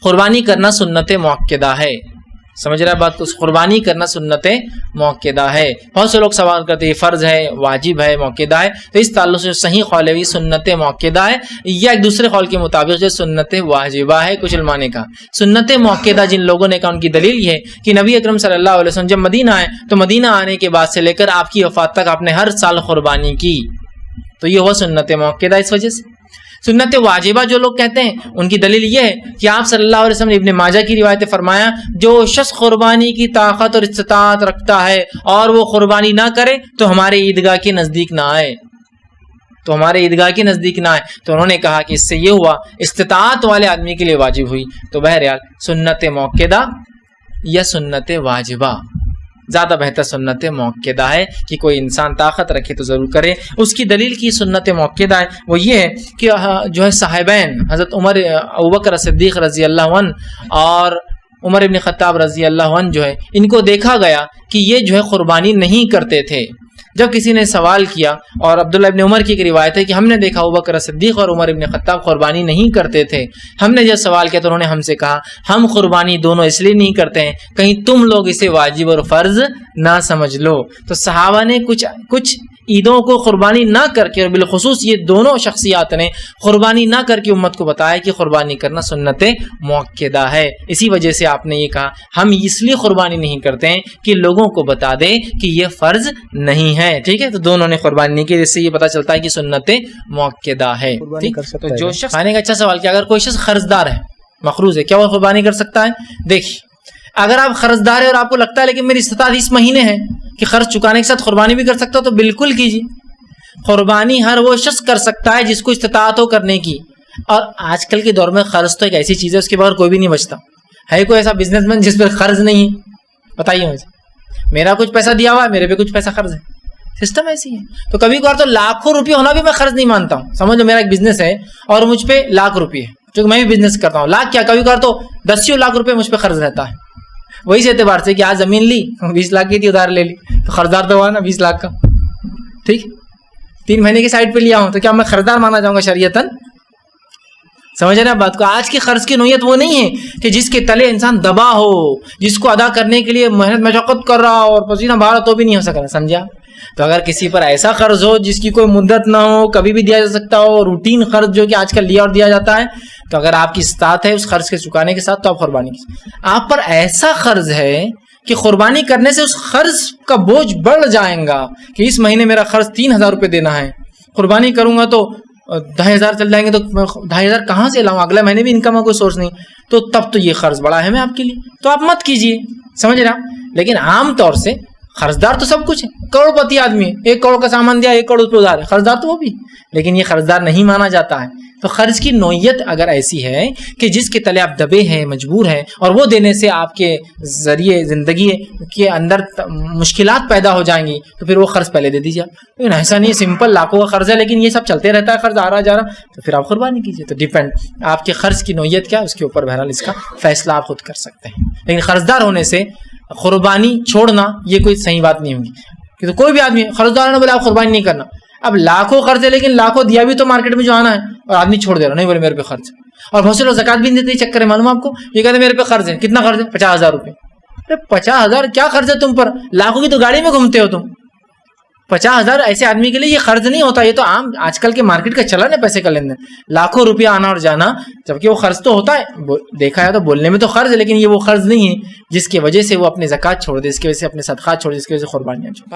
قربانی کرنا سنت موقدہ ہے. سمجھ رہا ہے بات کو؟ قربانی کرنا سنت موقدہ ہے. بہت سے لوگ سوال کرتے ہیں یہ فرض ہے، واجب ہے، موقدہ ہے. تو اس تعلق سے صحیح قول ہے سنت موقدہ ہے، یا ایک دوسرے قول کے مطابق جو سنت واجبہ ہے. کچھ علماء نے کہا سنت موقدہ جن لوگوں نے کہا ان کی دلیل یہ ہے کہ نبی اکرم صلی اللہ علیہ وسلم جب مدینہ آئے تو مدینہ آنے کے بعد سے لے کر آپ کی وفات تک آپ نے ہر سال قربانی کی، تو یہ ہوا سنت موقدہ. اس وجہ سے سنت واجبہ جو لوگ کہتے ہیں ان کی دلیل یہ ہے کہ آپ صلی اللہ علیہ وسلم نے ابن ماجہ کی روایت فرمایا جو شخص قربانی کی طاقت اور استطاعت رکھتا ہے اور وہ قربانی نہ کرے تو ہمارے عیدگاہ کے نزدیک نہ آئے، تو انہوں نے کہا کہ اس سے یہ ہوا استطاعت والے آدمی کے لیے واجب ہوئی. تو بہرحال سنت موقدہ یا سنت واجبہ، زیادہ بہتر سنت موقدہ ہے کہ کوئی انسان طاقت رکھے تو ضرور کرے. اس کی دلیل کی سنت موقدہ ہے وہ یہ ہے کہ جو ہے صاحبین حضرت عمر ابوبکر صدیق رضی اللہ عنہ اور عمر ابن خطاب رضی اللہ عنہ جو ہے ان کو دیکھا گیا کہ یہ جو ہے قربانی نہیں کرتے تھے. جب کسی نے سوال کیا، اور عبداللہ ابن عمر کی ایک روایت ہے کہ ہم نے دیکھا ابوبکر صدیق اور عمر ابن خطاب قربانی نہیں کرتے تھے. ہم نے جب سوال کیا تو انہوں نے ہم سے کہا ہم قربانی دونوں اس لیے نہیں کرتے ہیں کہیں تم لوگ اسے واجب اور فرض نہ سمجھ لو. تو صحابہ نے کچھ عیدوں کو قربانی نہ کر کے، اور بالخصوص یہ دونوں شخصیات نے قربانی نہ کر کے امت کو بتایا کہ قربانی کرنا سنت موقدہ ہے. اسی وجہ سے آپ نے یہ کہا ہم اس لیے قربانی نہیں کرتے ہیں کہ لوگوں کو بتا دے کہ یہ فرض نہیں ہے. ٹھیک ہے، تو دونوں نے قربانی نہیں کی، جس سے یہ پتہ چلتا ہے کہ سنت موقدہ ہے. تو جو شخص کھانے کا اچھا سوال کیا، اگر کوئی شخص قرضدار ہے، مقروض ہے، کیا وہ قربانی کر سکتا ہے؟ دیکھیے اگر آپ قرضدار ہے اور آپ کو لگتا ہے لیکن میری استطاعت اس مہینے ہے کہ قرض چکانے کے ساتھ قربانی بھی کر سکتا ہو تو بالکل کیجیے. قربانی ہر وہ شخص کر سکتا ہے جس کو استطاعت ہو کرنے کی. اور آج کل کے دور میں قرض تو ایک ایسی چیز ہے اس کے بغیر کوئی بھی نہیں بچتا. ہے کوئی ایسا بزنس مین جس پر قرض نہیں ہے؟ بتائیے مجھے. میرا کچھ پیسہ دیا ہوا ہے، میرے پہ کچھ پیسہ قرض ہے، سسٹم ایسی ہے. تو کبھی کبھار تو لاکھوں روپے ہونا بھی میں قرض نہیں مانتا ہوں. سمجھو میرا ایک بزنس ہے اور مجھ پہ لاکھ روپے ہے، کیونکہ میں بھی بزنس کرتا ہوں. لاکھ کیا، کبھی کبھار تو 10 لاکھ روپے مجھ پہ قرض رہتا ہے. وہی سے اعتبار سے کہ آج زمین لی 20 لاکھ کی تھی، ادھار لے لی تو قرضدار تو ہوا نا 20 لاکھ کا. ٹھیک، 3 مہینے کی سائٹ پہ لیا ہوں تو کیا میں قرضدار مانا جاؤں گا شریعتاً؟ سمجھ رہے ہیں بات کو؟ آج کی قرض کی نوعیت وہ نہیں ہے کہ جس کے تلے انسان دبا ہو، جس کو ادا کرنے کے لیے محنت مشقت کر رہا اور پسینہ بہا رہا تو بھی نہیں ہو سک رہا. سمجھا؟ تو اگر کسی پر ایسا قرض ہو جس کی کوئی مدت نہ ہو، کبھی بھی دیا جا سکتا ہو، روٹین قرض جو کہ آج کل لیا اور دیا جاتا ہے، تو اگر آپ کی استطاعت ہے اس قرض کے چکانے کے ساتھ تو آپ قربانی کیجیے. آپ پر ایسا قرض ہے کہ قربانی کرنے سے اس قرض کا بوجھ بڑھ جائیں گا کہ اس مہینے میرا قرض 3000 روپے دینا ہے، قربانی کروں گا تو 10,000 چل جائیں گے، تو 2,500 کہاں سے لاؤں؟ اگلے مہینے بھی انکم کا کوئی سورس نہیں. تو تب تو یہ قرض بڑا ہے میں آپ کے لیے، تو آپ مت کیجیے. سمجھ رہا؟ لیکن عام طور سے قرضدار تو سب کچھ ہے. کروڑ پتی آدمی ہے، 1 کروڑ کا سامان دیا، 1 کروڑ پہ ادھار ہے، قرضدار تو وہ بھی، لیکن یہ قرضدار نہیں مانا جاتا ہے. تو قرض کی نوعیت اگر ایسی ہے کہ جس کے تلے آپ دبے ہیں، مجبور ہیں، اور وہ دینے سے آپ کے ذریعے زندگی کے اندر مشکلات پیدا ہو جائیں گی، تو پھر وہ قرض پہلے دے دیجیے. لیکن ایسا نہیں ہے سمپل لاکھوں کا قرض ہے لیکن یہ سب چلتے رہتا ہے، قرض آ رہا جا رہا، تو پھر آپ قربانی کیجیے. تو ڈیپینڈ آپ کے قرض کی نوعیت کیا، اس کے اوپر بہرحال اس کا فیصلہ آپ خود کر سکتے ہیں. لیکن قرضدار ہونے سے قربانی چھوڑنا یہ کوئی صحیح بات نہیں ہوگی. کہ تو کوئی بھی آدمی قرضدار نے بولے آپ قربانی نہیں کرنا. اب لاکھوں قرض ہے لیکن لاکھوں دیا بھی تو مارکیٹ میں جو آنا ہے، اور آدمی چھوڑ دے رہا، نہیں بولے میرے پہ قرض ہے. اور بہت سے لوگ زکات بھی نہیں دیتے، چکر ہے معلوم آپ کو. یہ کہتے ہیں میرے پہ قرض ہے. کتنا قرض ہے؟ 50,000 روپے. ارے 50,000 کیا قرض ہے تم پر؟ لاکھوں کی تو گاڑی میں گھومتے ہو تم. 50,000 ایسے آدمی کے لیے یہ قرض نہیں ہوتا. یہ تو عام آج کل کے مارکیٹ کا چلن ہے پیسے کا لین دین. لاکھوں روپیہ آنا اور جانا، جبکہ وہ قرض تو ہوتا ہے، دیکھا ہے تو بولنے میں تو قرض ہے، لیکن یہ وہ قرض نہیں ہے جس کی وجہ سے وہ اپنے زکات چھوڑ دے، اس کی وجہ سے اپنے صدقات چھوڑ دے، اس کی وجہ سے قربانیاں چھوڑ دے.